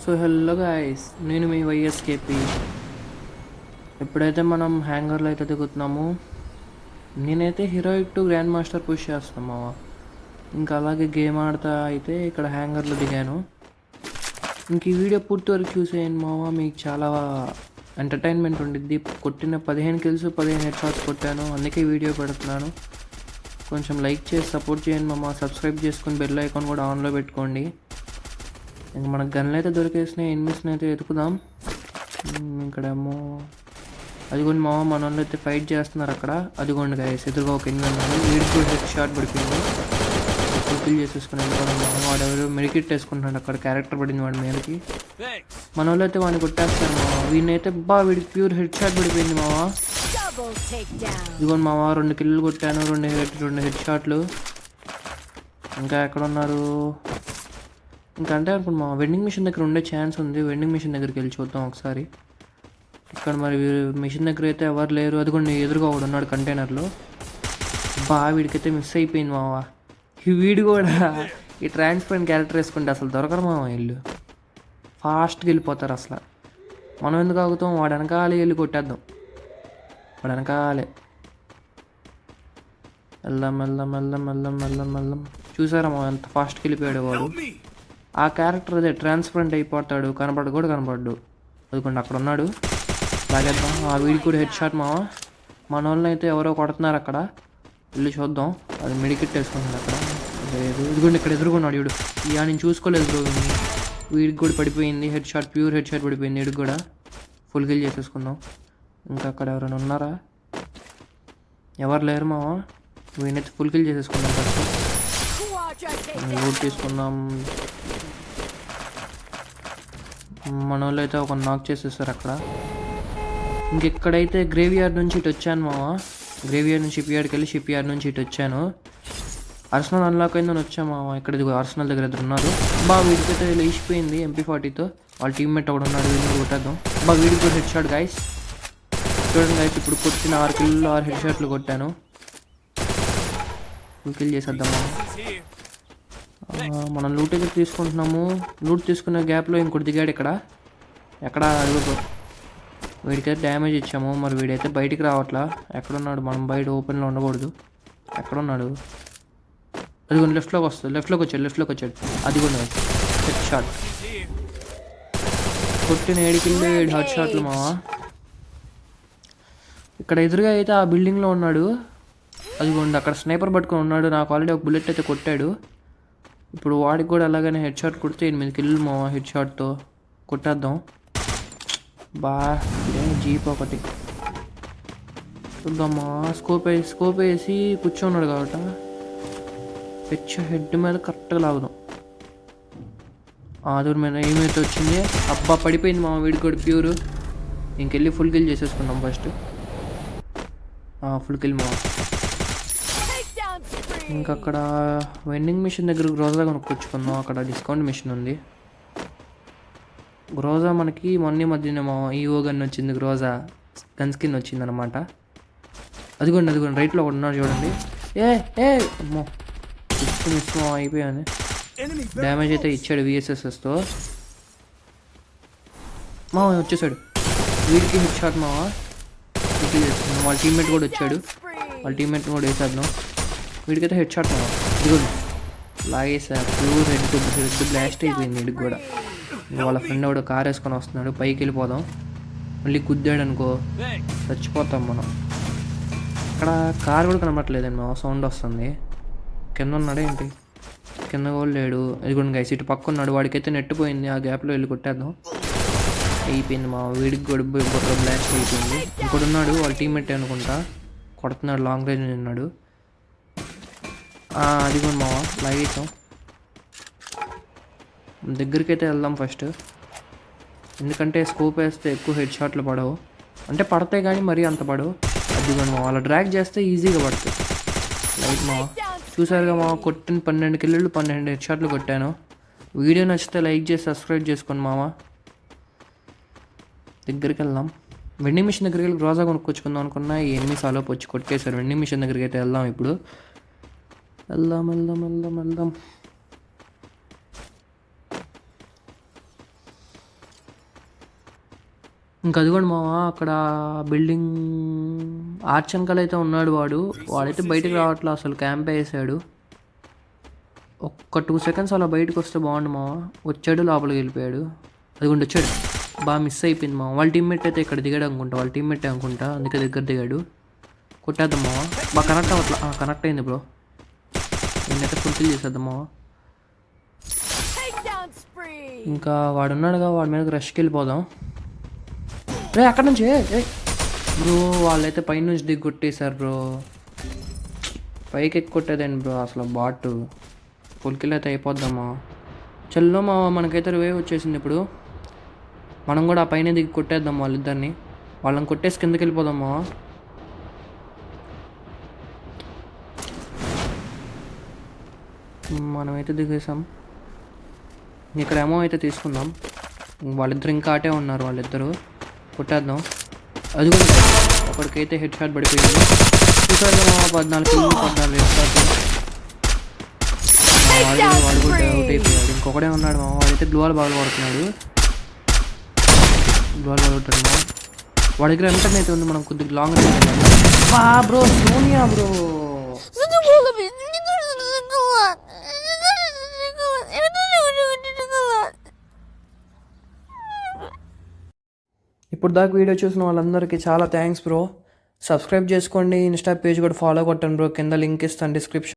So hello guys, నేను మీ వైఎస్కేపీ. ఎప్పుడైతే మనం హ్యాంగర్లో అయితే దిగుతున్నామో నేనైతే heroic to grand master push చేస్తున్నాం మావా. ఇంకా అలాగే గేమ్ ఆడుతా అయితే ఇక్కడ హ్యాంగర్లో దిగాను. ఇంక ఈ వీడియో పూర్తి వరకు చూసేయండి మావా, మీకు చాలా ఎంటర్టైన్మెంట్ ఉండిద్ది. కొట్టిన 15 కిల్స్ 15 హెడ్ షాట్స్ కొట్టాను, అందుకే వీడియో పెడుతున్నాను. కొంచెం లైక్ చేసి సపోర్ట్ చేయండి మామ. సబ్స్క్రైబ్ చేసుకుని బెల్ ఐకాన్ కూడా ఆన్లో పెట్టుకోండి. ఇంక మనకు గన్లు అయితే దొరికేసినాయి, ఎనిమిస్ని అయితే ఎతుకుదాం. ఇక్కడేమో అదిగోండి మామ, మన వాళ్ళు అయితే ఫైట్ చేస్తున్నారు అక్కడ. అదిగోండి గైస్, ఎదురుగా ఒక ఎనిమిది ఉన్నాడు. వీడికి కూడా హెడ్ షాట్ పడిపోయింది. ఫుల్ఫిల్ చేసేసుకుని వెళ్ళిపోవడం మామ. వాడు ఎవరు మెడికిట్ వేసుకుంటున్నాడు, అక్కడ క్యారెక్టర్ పడింది వాడి మీదకి. మన వాళ్ళు అయితే వాడిని కొట్టేస్తారు మామ. వీడినైతే వీడికి ప్యూర్ హెడ్ షాట్ పడిపోయింది మామ. ఇదిగోండి మామ, 2 కిల్లు కొట్టాను, 2 హెడ్ షాట్లు. ఇంకా ఎక్కడ ఉన్నారు ఇంకా అంటే అనుకోండి మా వెండింగ్ మిషన్ దగ్గర ఉండే ఛాన్స్ ఉంది. వెండింగ్ మిషన్ దగ్గరికి వెళ్ళి చూద్దాం ఒకసారి. ఇక్కడ మరి మిషన్ దగ్గర అయితే ఎవరు లేరు. అదిగోండి ఎదురుగా ఒకడు ఉన్నాడు కంటైనర్లో. వీడికైతే మిస్ అయిపోయింది మావా. వీడు కూడా ఈ ట్రాన్స్పరెంట్ క్యారెక్టర్ వేసుకుంటే అసలు దొరకరు మావా. వీళ్ళు ఫాస్ట్గా వెళ్ళిపోతారు అసలు. మనం ఎందుకు ఆగుతాం, వాడు వెనకాలే వెళ్ళి కొట్టేద్దాం. వాడు వెనకాలే వెళ్దాం వెళ్దాం వెళ్దాం వెళ్దాం వెళ్దాం వెళ్దాం. చూసారా మా ఎంత ఫాస్ట్కి వెళ్ళిపోయాడు వాడు. ఆ క్యారెక్టర్ అదే ట్రాన్స్పరెంట్ అయిపోతాడు, కనపడ్డు. అదిగోండి అక్కడ ఉన్నాడు, లాగేద్దాం. ఆ వీడికి కూడా హెడ్ షాట్ మావా. మన వాళ్ళని అయితే ఎవరో కొడుతున్నారు అక్కడ, వెళ్ళి చూద్దాం. అది మెడికిట్ వేసుకుంటున్నాడు అక్కడ. లేదు, ఇదిగోండి ఇక్కడ ఎదురుకున్నాడు వీడు. నేను చూసుకోలేదు బ్రో. వీడికి కూడా పడిపోయింది head shot, pure head shot పడిపోయింది. వీడికి కూడా ఫుల్ కిల్ చేసేసుకుందాం. ఇంకా అక్కడ ఎవరైనా ఉన్నారా? ఎవరు లేరు మావా. వీడినైతే ఫుల్ కిల్ చేసేసుకుందాం ఫస్ట్. లూట్ తీసుకుందాం. మన వాళ్ళు అయితే ఒక నాక్ చేసేస్తారు అక్కడ. ఇంకెక్కడైతే గ్రేవ్ యార్డ్ నుంచి ఇటు వచ్చాను మావా. గ్రేవ్ యార్డ్ నుంచి షిప్ యార్డ్కి వెళ్ళి షిప్ యార్డ్ నుంచి ఇటు వచ్చాను. అర్సనల్ అన్లాక్ అయిందని వచ్చాను మావా. ఇక్కడ అర్సనల్ దగ్గర ఉన్నారు. వీడికైతే లేచిపోయింది MP40తో. వాళ్ళ టీమ్మేట్ ఒకడు ఉన్నాడు, వీడిని కొట్టేద్దాం. వీడికి కూడా హెడ్ షాట్ గైస్. చూడండి గైస్, ఇప్పుడు కొట్టిన 6 కిల్లు 6 హెడ్ షాట్లు కొట్టాను. ఫుల్ కిల్ చేసేద్దాం మనం. లూట్ అయితే తీసుకుంటున్నాము. లూట్ తీసుకునే గ్యాప్లో ఇంకోటి దిగాడు ఇక్కడ. ఎక్కడ అడుగుతూ వీడికైతే డ్యామేజ్ ఇచ్చాము. మరి వీడైతే బయటికి రావట్లా. ఎక్కడున్నాడు? మనం బయట ఓపెన్లో ఉండకూడదు. ఎక్కడున్నాడు? అదిగోండి లెఫ్ట్లోకి వచ్చాడు. అదిగోండి హెడ్ షాట్. కొట్టిన 7 కిల్లు 7 హెడ్ షాట్లు మావా. ఇక్కడ ఎదురుగా అయితే ఆ బిల్డింగ్లో ఉన్నాడు. అదిగోండి అక్కడ స్నైపర్ పట్టుకొని ఉన్నాడు. నాకు ఆల్రెడీ ఒక బుల్లెట్ అయితే కొట్టాడు. ఇప్పుడు వాడికి కూడా అలాగనే హెడ్ షాట్ కొడితే 8 కిల్లు మావా. హెడ్ షాట్తో కొట్టేద్దాం. జీప్ ఒకటి చూద్దామా. స్కోప్ వేసి కూర్చోన్నాడు కాబట్టి హెడ్ మీద కరెక్ట్గా లాగుదాం. దూరం మీద ఏమైతే వచ్చింది. పడిపోయింది మామ. వీడికి కూడా ప్యూర్. ఇంకెళ్ళి ఫుల్ కిల్ చేసేసుకున్నాం ఫస్ట్. ఫుల్ కిల్ మావా. ఇంకా అక్కడ వెండింగ్ మిషన్ దగ్గర గ్రోజా కొనుక్కొచ్చుకున్నాం. అక్కడ డిస్కౌంట్ మిషన్ ఉంది. గ్రోజా మనకి మధ్యనే మా ఈవో గన్ వచ్చింది. గ్రోజా గన్ స్కిన్ వచ్చింది అనమాట. అదిగోండి రైట్లో ఒకటి ఉన్నాడు చూడండి. అమ్మో మిస్ అయిపోయాను. డ్యామేజ్ అయితే ఇచ్చాడు VSSతో. వచ్చేసాడు. వీడికి హెడ్ షాట్ మావా. వాళ్ళ టీమ్మేట్ కూడా వచ్చాడు. వాళ్ళ టీమ్మేట్ కూడా వేసేద్దాం. వీడికైతే హెడ్ షాట్ మావా. ఇదిగోండి లాగేసా. ప్యూర్ హెడ్ బ్లాస్ట్ అయిపోయింది వీడికి కూడా. వాళ్ళ ఫ్రెండ్ ఎవడో కార్ వేసుకొని వస్తున్నాడు. పైకి వెళ్ళిపోదాం. మళ్ళీ గుద్దాడు అనుకో చచ్చిపోతాం మనం. అక్కడ కార్ కూడా కనబడట్లేదండి మా. సౌండ్ వస్తుంది. కింద ఉన్నాడే ఏంటి? కింద కూడా లేడు. ఇదిగోండి గైస్, ఇటు పక్క ఉన్నాడు. వాడికైతే నెట్ పోయింది. ఆ గ్యాప్లో వెళ్ళి కొట్టేద్దాం. అయిపోయింది మా. వీడికి కూడా బుర్ర బ్లాస్ట్ అయిపోయింది. ఇంకోటి ఉన్నాడు, వాళ్ళ టీమ్మేట్ అనుకుంటా. కొడుతున్నాడు, లాంగ్ రేంజ్ ఉన్నాడు. అదిగోండి మావా, లాగేసాం. దగ్గరికి అయితే వెళ్దాం ఫస్ట్. ఎందుకంటే స్కోప్ వేస్తే ఎక్కువ హెడ్ షాట్లు పడవు. అంటే పడతాయి కానీ మరీ అంత పడవు. అదిగోండి మా, అలా డ్రాగ్ చేస్తే ఈజీగా పడతాయి. లైట్ మా, చూసారుగా మా. కొట్టిన 12 కిల్లులు 12 హెడ్ షాట్లు కొట్టాను. వీడియో నచ్చితే లైక్ చేసి సబ్స్క్రైబ్ చేసుకోండి మామ. దగ్గరికి వెళ్దాం. వెండింగ్ మిషన్ దగ్గరికి వెళ్ళి గ్రోజా కొనుక్కొచ్చుకుందాం అనుకున్నా. ఈ ఎనిమిస్ ఆలోపు వచ్చి కొట్టేశారు. వెండింగ్ మిషన్ దగ్గరికి అయితే వెళ్దాం ఇప్పుడు. వెళ్దాం. ఇంక అదిగోండి మామ అక్కడ బిల్డింగ్ ఆర్చ్ వెనకాల అయితే ఉన్నాడు వాడైతే బయటికి రావట్లే అసలు క్యాంప్ వేసాడు. ఒక్క 2 సెకండ్స్ అలా బయటకు వస్తే బాగుండు మామ. వచ్చాడు లోపలికి వెళ్ళిపోయాడు. అదిగోండి వచ్చాడు. బాగా మిస్ అయిపోయింది మామ. వాళ్ళ టీమ్మేట్ అయితే ఇక్కడ దిగాడు అనుకుంటా. వాళ్ళ టీమ్మేట్ అనుకుంటా, అందుకే దగ్గర దిగాడు. కొట్టేద్దాం మామ. బాగా కనెక్ట్ అవ్వట్లా. కనెక్ట్ అయింది బ్రో. నేనైతే ఫుల్ఫిల్ చేసేద్దాం మామ. ఇంకా వాడున్నాడుగా, వాడి మీదకి రష్కి వెళ్ళిపోదాం. రే అక్కడ నుంచి బ్రో వాళ్ళైతే పైనుంచి దిగి కొట్టేశారు బ్రో. పైకి ఎక్కి కొట్టేదండి బ్రో అసలు బాట్. ఫుల్కిల్ అయితే అయిపోద్దామా. చల్లో మా మనకైతే రివైవ్ వచ్చేసింది. ఇప్పుడు మనం కూడా ఆ పైన దిగి కొట్టేద్దాం వాళ్ళిద్దరిని. వాళ్ళని కొట్టేసి కిందకి వెళ్ళిపోదామా. మనమైతే దిగేసాం. ఇక్కడ ఏమో అయితే తీసుకుందాం. వాళ్ళిద్దరు ఇంకా ఆటే ఉన్నారు. వాళ్ళిద్దరు కొట్టేద్దాం. అది కూడా ఒకడికైతే హెడ్ షాట్ పడిపోయింది. చూసారు 14 హెడ్ షాట్. వాడు కూడా అవుట్ అయిపోయాడు. ఇంకొకడే ఉన్నాడు మా వాడైతే గ్లోవాల్ బాగా పడుతున్నాడు. గ్లోవాల్ పడుతున్నాడు మా వాడి దగ్గర ఎంటర్ అయితే ఉంది. మనం కొద్దిగా లాంగ్ బ్రో. సోనియా బ్రో ఇప్పుడు దాకా వీడియో చూసిన వాళ్ళందరికీ చాలా థ్యాంక్స్ బ్రో. సబ్స్క్రైబ్ చేసుకోండి. ఇన్స్టా పేజ్ కూడా ఫాలో కొట్టండి బ్రో. కింద లింక్ ఇస్తాను డిస్క్రిప్షన్.